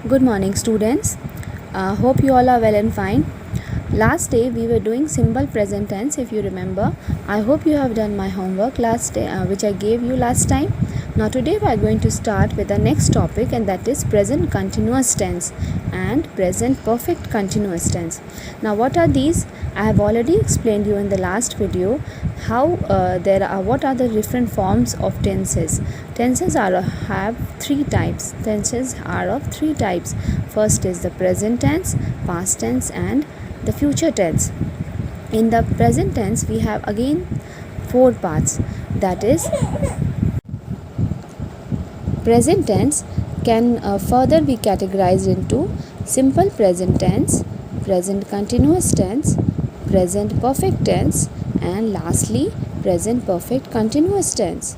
Good morning, students. Hope you all are well and fine. Last day we were doing simple present tense, if you remember. I hope you have done my homework last day, which I gave you last time. Now today we are going to start with the next topic, and that is present continuous tense and present perfect continuous tense. Now what are these? I have already explained you in the last video how what are the different forms of tenses. Tenses have three types. Tenses are of three types. First is the present tense, past tense, and the future tense. In the present tense we have again four parts. That is, present tense can further be categorized into simple present tense, present continuous tense, present perfect tense, and lastly present perfect continuous tense.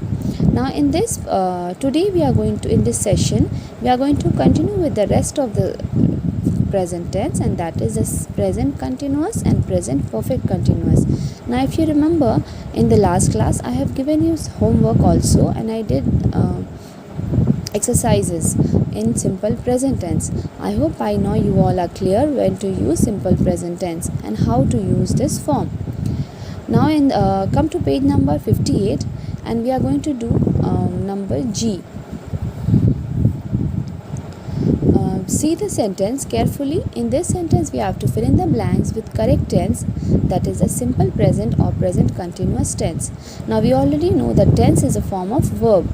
Now in this today we are going to, in this session we are going to continue with the rest of the present tense, and that is the present continuous and present perfect continuous. Now if you remember, in the last class I have given you homework also, and I did exercises in simple present tense. I hope by now you all are clear when to use simple present tense and how to use this form. Now come to page number 58, and we are going to do number G. See the sentence carefully. In this sentence we have to fill in the blanks with correct tense, that is a simple present or present continuous tense. Now we already know that tense is a form of verb.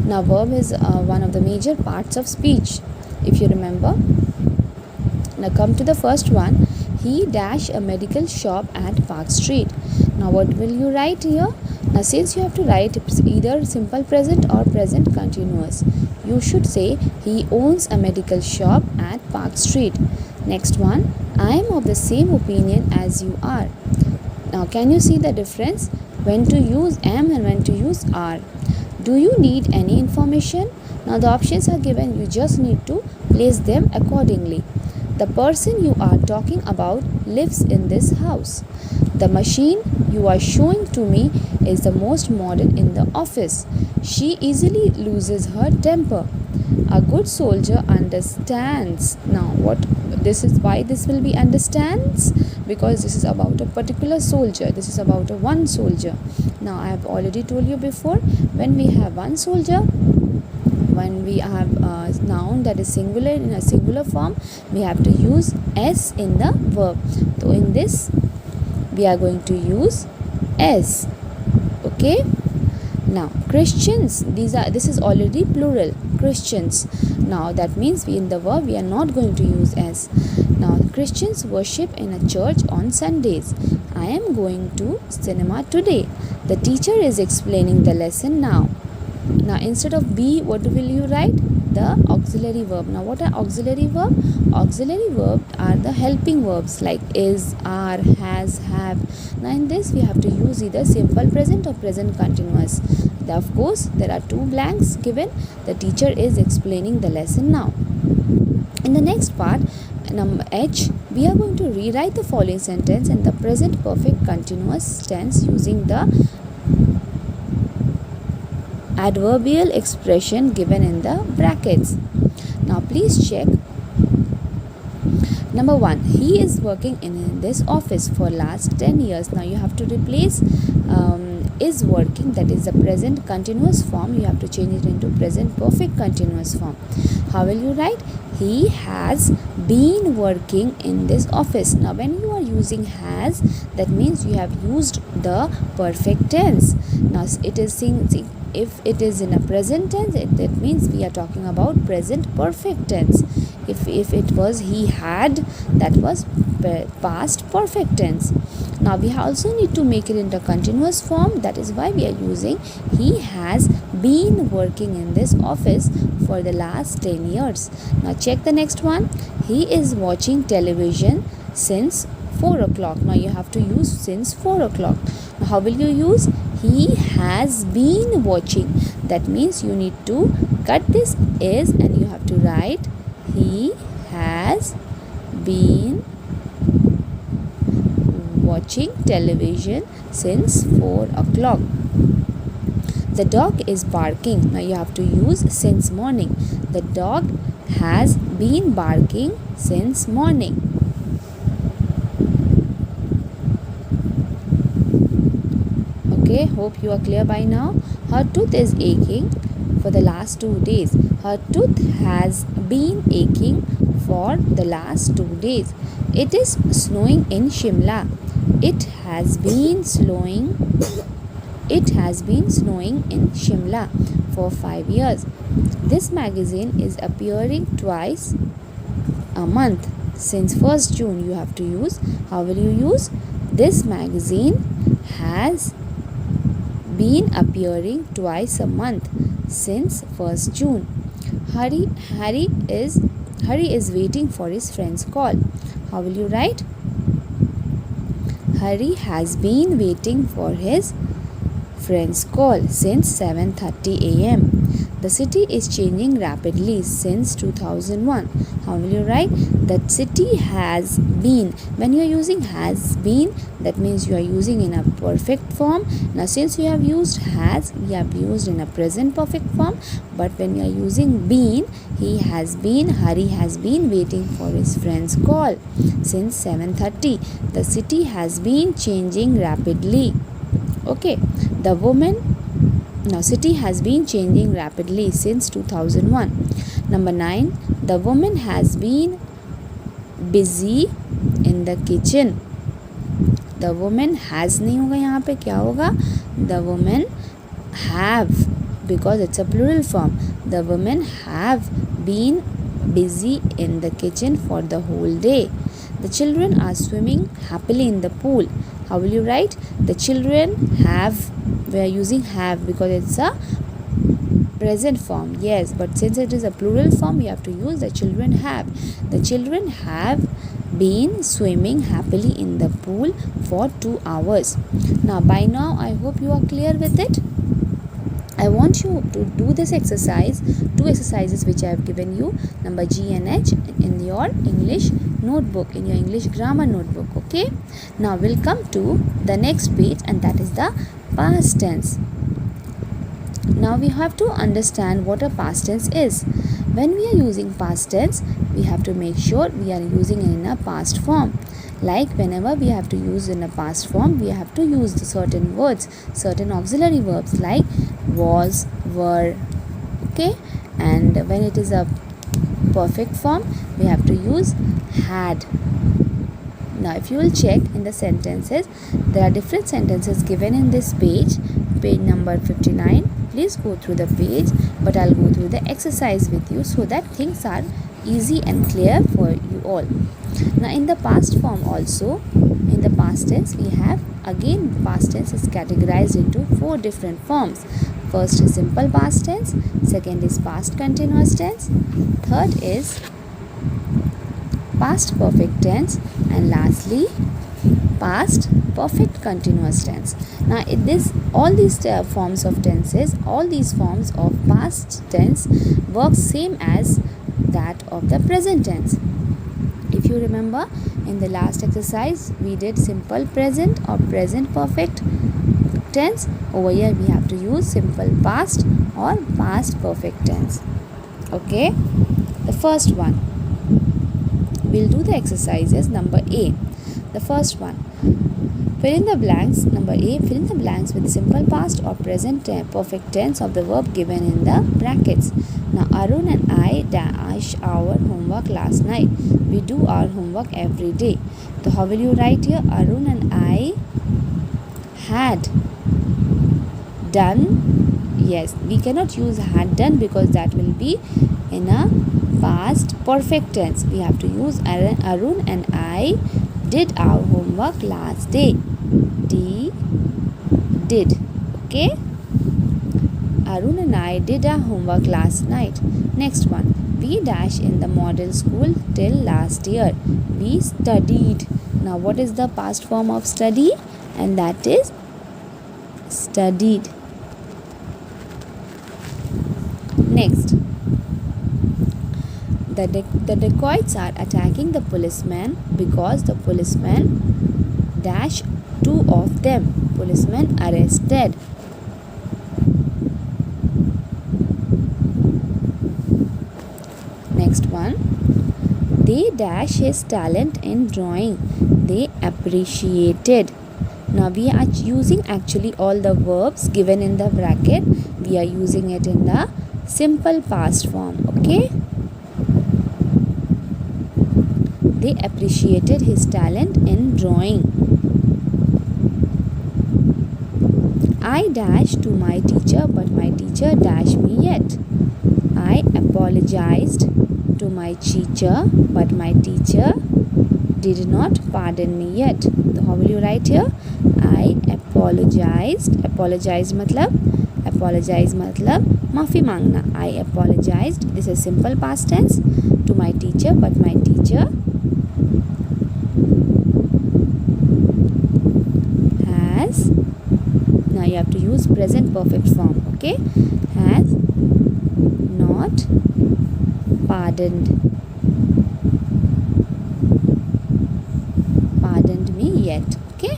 Now verb is one of the major parts of speech, if you remember. Now come to the first one. He dash a medical shop at Park Street. Now what will you write here? Now since you have to write either simple present or present continuous, you should say he owns a medical shop at Park Street. Next one, I am of the same opinion as you are. Now can you see the difference when to use am and when to use are? Do you need any information? Now the options are given, you just need to place them accordingly. The person you are talking about lives in this house. The machine you are showing to me is the most modern in the office. She easily loses her temper. A good soldier understands. Now this is why this will be understands, because this is about a particular soldier. This is about a one soldier. Now I have already told you before, when we have one soldier, when we have a noun that is singular in a singular form, we have to use s in the verb. So in this we are going to use s. Okay. Now Christians, this is already plural, Christians. Now that means in the verb we are not going to use s. Now Christians worship in a church on Sundays. I am going to cinema today. The teacher is explaining the lesson now. Now instead of be, what will you write? The auxiliary verb. Now what are auxiliary verb? Auxiliary verb are the helping verbs like is, are, has, have. Now in this we have to use either simple present or present continuous. Of course there are two blanks given. The teacher is explaining the lesson now. In the next part, number H, we are going to rewrite the following sentence in the present perfect continuous tense using the adverbial expression given in the brackets. Now please check. Number 1, he is working in this office for last 10 years. Now you have to replace is working, that is the present continuous form, you have to change it into present perfect continuous form. How will you write? He has been working in this office. Now when you are using has, that means you have used the perfect tense. Now it is saying, if it is in a present tense, that means we are talking about present perfect tense. If it was he had, that was past perfect tense. Now we also need to make it into continuous form. That is why we are using he has been working in this office for the last 10 years. Now check the next one. He is watching television since 4 o'clock. Now you have to use since 4 o'clock. Now how will you use? He has been watching. That means you need to cut this is and you have to write he has been watching television since 4 o'clock. The dog is barking. Now you have to use since morning. The dog has been barking since morning. Okay, hope you are clear by now. Her tooth is aching for the last 2 days. Her tooth has been aching for the last 2 days. It is snowing in Shimla. It has been snowing in Shimla for 5 years. This magazine is appearing twice a month. Since 1st June you have to use. How will you use? This magazine has been appearing twice a month since 1st June. Harry is waiting for his friend's call. How will you write? Harry has been waiting for his friend's call since 7:30 a.m. The city is changing rapidly since 2001. How will you write? The city has been. When you are using has been, that means you are using in a perfect form. Now since you have used has, we have used in a present perfect form. But when you are using been, Hari has been waiting for his friend's call since 7:30. The city has been changing rapidly. Okay, city has been changing rapidly since 2001. Number 9, the woman has been busy in the kitchen. The woman has नहीं होगा यहाँ पे, क्या होगा? The women have, because it's a plural form. The women have been busy in the kitchen for the whole day. The children are swimming happily in the pool. How will you write? The children have, we are using have because it's a present form. Yes, but since it is a plural form, you have to use the children have. The children have been swimming happily in the pool for 2 hours. Now, by now, I hope you are clear with it. I want you to do this exercise, 2 exercises which I have given you, number G and H, in your English notebook, in your English grammar notebook. Okay, now we'll come to the next page, and that is the past tense. Now we have to understand what a past tense is. When we are using past tense, we have to make sure we are using it in a past form. Like whenever we have to use in a past form, we have to use the certain words, certain auxiliary verbs like was, were. Okay, and when it is a perfect form, we have to use had. Now if you will check in the sentences, there are different sentences given in this page number 59. Please go through the page, but I'll go through the exercise with you so that things are easy and clear for you all. Now in the past form also, in the past tense, we have, again past tense is categorized into 4 different forms. First is simple past tense, second is past continuous tense, third is past perfect tense, and lastly past perfect continuous tense. Now all these forms of tenses, all these forms of past tense work same as that of the present tense. If you remember, in the last exercise we did simple present or present perfect tense. Over here we have to use simple past or past perfect tense. Okay, the first one, we'll do the exercises. Number A, the first one, fill in the blanks. Number A, fill in the blanks with simple past or present perfect tense of the verb given in the brackets. Now Arun and I dash our homework last night. We do our homework every day. So how will you write here? Arun and I had done. Yes, we cannot use had done because that will be in a past perfect tense. We have to use Arun and I did our homework last day. Did. Okay, Arun and I did our homework last night. Next one, we dash in the model school till last year. We studied. Now what is the past form of study? And that is studied. Next, the dacoits are attacking the policeman because the policeman dash 2 of them. Policeman arrested. Next They dash his talent in drawing. They appreciated. Now we are using actually all the verbs given in the bracket. We are using it in the simple past form. Okay. They appreciated his talent in drawing. I dashed to my teacher, but my teacher dashed me yet. I apologized to my teacher, but my teacher did not pardon me yet. So how will you write here? I apologized. Apologize मतलब माफ़ी मांगना. I apologized. This is simple past tense to my teacher, but my teacher has. Now you have to use present perfect form. Okay, has not pardoned me yet. Okay,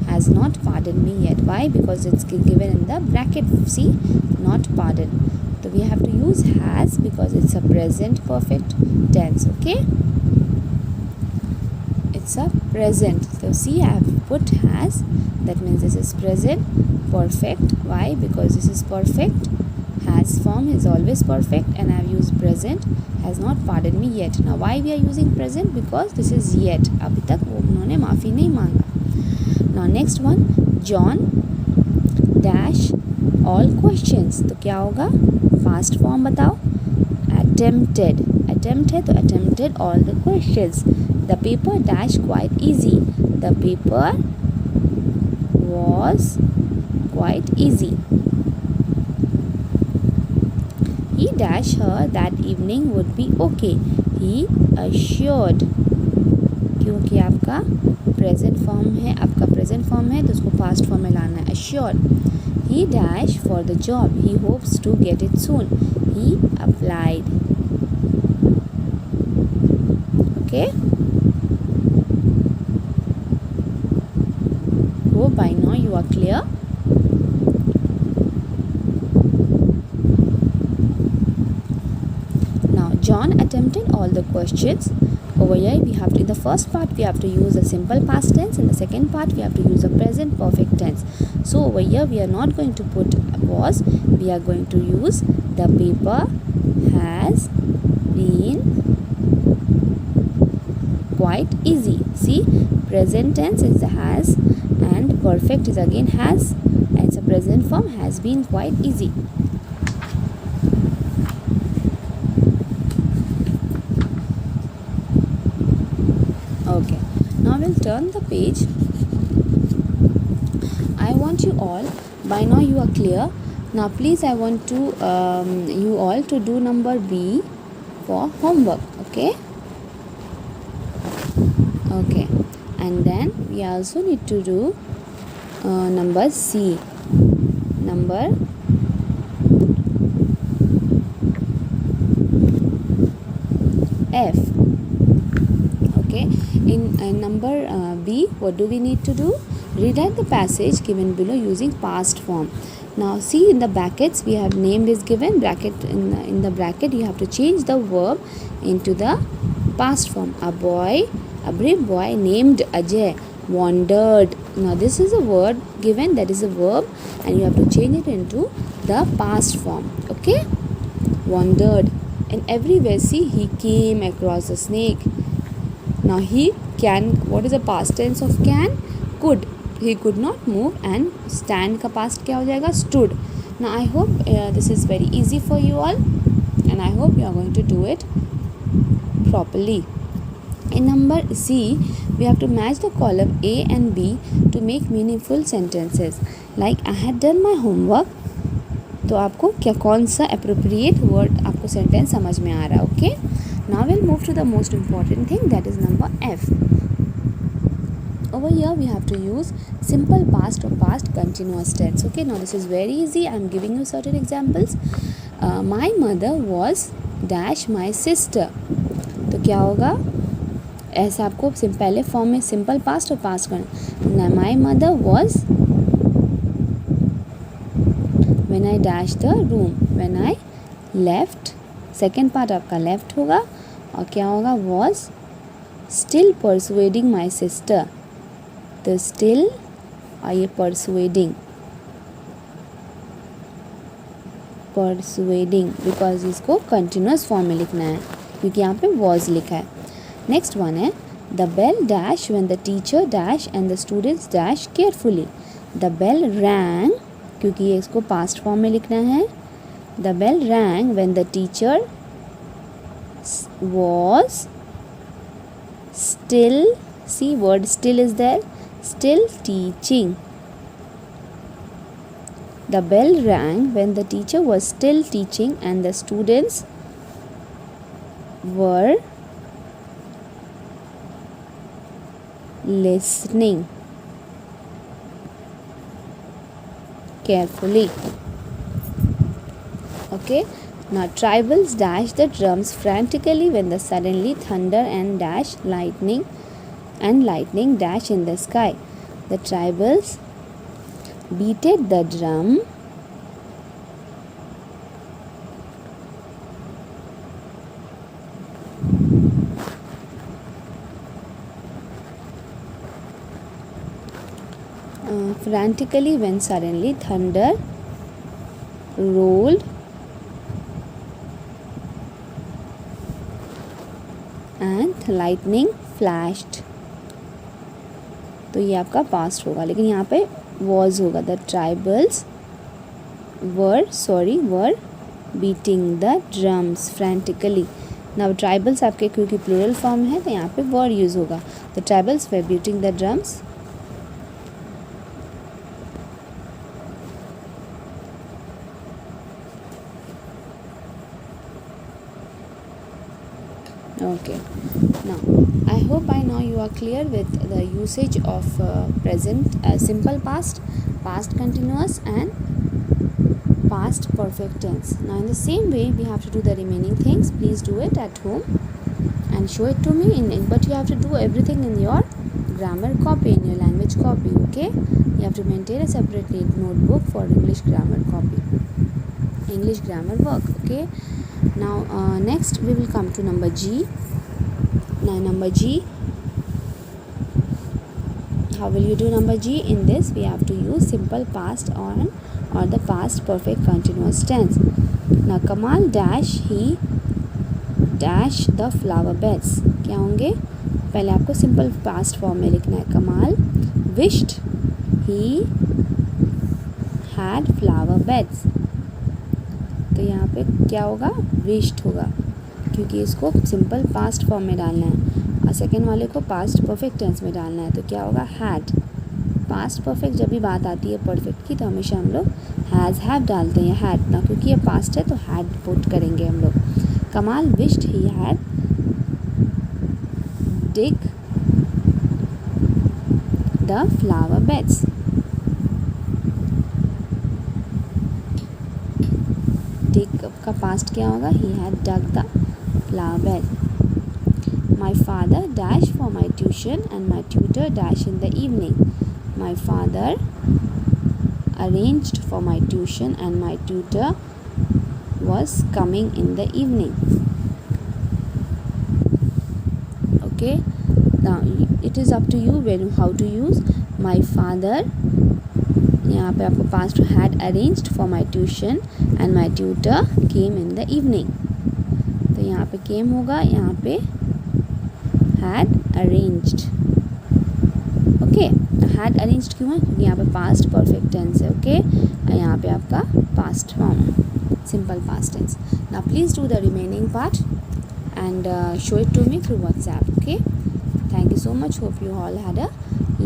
has not pardoned me yet. Why? Because it's given in the bracket. See, not pardon. So we have to use has because it's a present perfect tense. Okay, it's a present. So see, I have put has. That means this is present perfect. Why? Because this is perfect. Has form is always perfect, and I have used present. Has not pardoned me yet. Now why we are using present? Because this is yet. अभी तक उन्होंने माफ़ी नहीं मांगा. Now next one, John dash all questions. तो क्या होगा? Past form बताओ. Attempted. Attempt है तो attempted all the questions. The paper dash quite easy. The paper was quite easy. He dashed her that evening would be okay. He assured. क्योंकि आपका present form है, तो उसको पास्ट फॉर्म में लाना है. Assured. He dashed for the job. He hopes to get it soon. He applied. Okay. Hope by now you are clear. John attempted all the questions. Over here we have to, in the first part we have to use a simple past tense. In the second part we have to use a present perfect tense. So over here we are not going to put was. We are going to use the paper has been quite easy. See, present tense is the has and perfect is again has, and it's a present form, has been quite easy. Okay, now we'll turn the page. I want you all, by now you are clear. Now please I want to you all to do number B for homework. Okay, and then we also need to do number C, number F. Okay, in number B, what do we need to do? Rewrite the passage given below using past form. Now see, in the brackets we have named is given, bracket in the bracket you have to change the verb into the past form. A brave boy named Ajay wandered. Now this is a word given, that is a verb, and you have to change it into the past form. Okay, wandered. And everywhere, see, he came across a snake. Now he can, what is the past tense of can? Could. He could not move, and stand का past क्या हो जाएगा? Stood. Now I hope this is very easy for you all, and I hope you are going to do it properly. In number C, we have to match the column A and B to make meaningful sentences. Like I had done my homework. तो आपको क्या कौन सा appropriate word आपको sentence समझ में आ रहा है. Okay. Now we'll move to the most important thing, that is number F. Over here we have to use simple past or past continuous tense. Okay, now this is very easy. I am giving you certain examples. My mother was dash my sister. तो क्या होगा? ऐसा आपको पहले form में simple past और past करना. My mother was when I dashed the room. When I left, second part आपका लेफ्ट होगा. और क्या होगा, was still persuading my sister. तो still और ये persuading बिकॉज इसको कंटिन्यूस फॉर्म में लिखना है क्योंकि यहाँ पे was लिखा है. नेक्स्ट वन है the bell dash when the teacher dash and the students dash carefully. The bell rang, क्योंकि ये इसको पास्ट फॉर्म में लिखना है. The bell rang when the teacher was still, see word still is there, still teaching. The bell rang when the teacher was still teaching and the students were listening carefully. Okay, now tribals dash the drums frantically when the suddenly thunder and lightning dash in the sky. The tribals beated the drum frantically when suddenly thunder rolled and lightning flashed. तो ये आपका past होगा, लेकिन यहाँ पे was होगा. The tribals were beating the drums frantically. Now tribals आपके क्योंकि plural form है तो यहाँ पे were यूज़ होगा. The tribals were beating the drums Okay, now I hope by now you are clear with the usage of present simple past, past continuous and past perfect tense. Now in the same way we have to do the remaining things. Please do it at home and show it to me but you have to do everything in your grammar copy, in your language copy. Okay, you have to maintain a separate notebook for English grammar copy, English grammar work. Okay, now next we will come to number G. Now number G, how will you do number G? In this we have to use simple past or the past perfect continuous tense. Now Kamal dash he dash the flower beds. क्या होंगे? पहले आपको simple past form में लिखना है. कमाल wished he had flower beds. तो यहाँ पे क्या होगा, विश्ड होगा क्योंकि इसको सिंपल पास्ट फॉर्म में डालना है और सेकेंड वाले को पास्ट परफेक्ट टेंस में डालना है. तो क्या होगा, हैड. पास्ट परफेक्ट जब भी बात आती है परफेक्ट की तो हमेशा हम लोग हैज़ हैव डालते हैं, हैड ना, क्योंकि ये पास्ट है तो हैड पुट करेंगे हम लोग. Kamal wished he had dig the flower beds. का पास्ट क्या होगा, he had dug the flower bed. My father dash for my tuition and my tutor dash in the evening. My father arranged for my tuition and my tutor was coming in the evening. Okay, now it is up to you when how to use. My father, यहाँ पे आपको past had arranged for my tuition and my tutor came in the evening. तो यहाँ पे came होगा, यहाँ पे had arranged. Okay, had arranged क्यों है, क्योंकि यहाँ पे पास्ट परफेक्ट टेंस है. ओके, यहाँ पे आपका past form, simple past tense. Now please do the remaining part and show it to me through WhatsApp. Okay, thank you so much. Hope you all had a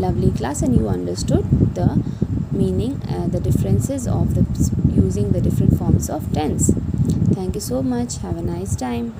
lovely class and you understood the meaning, the differences of using the different forms of tense. Thank you so much. Have a nice time.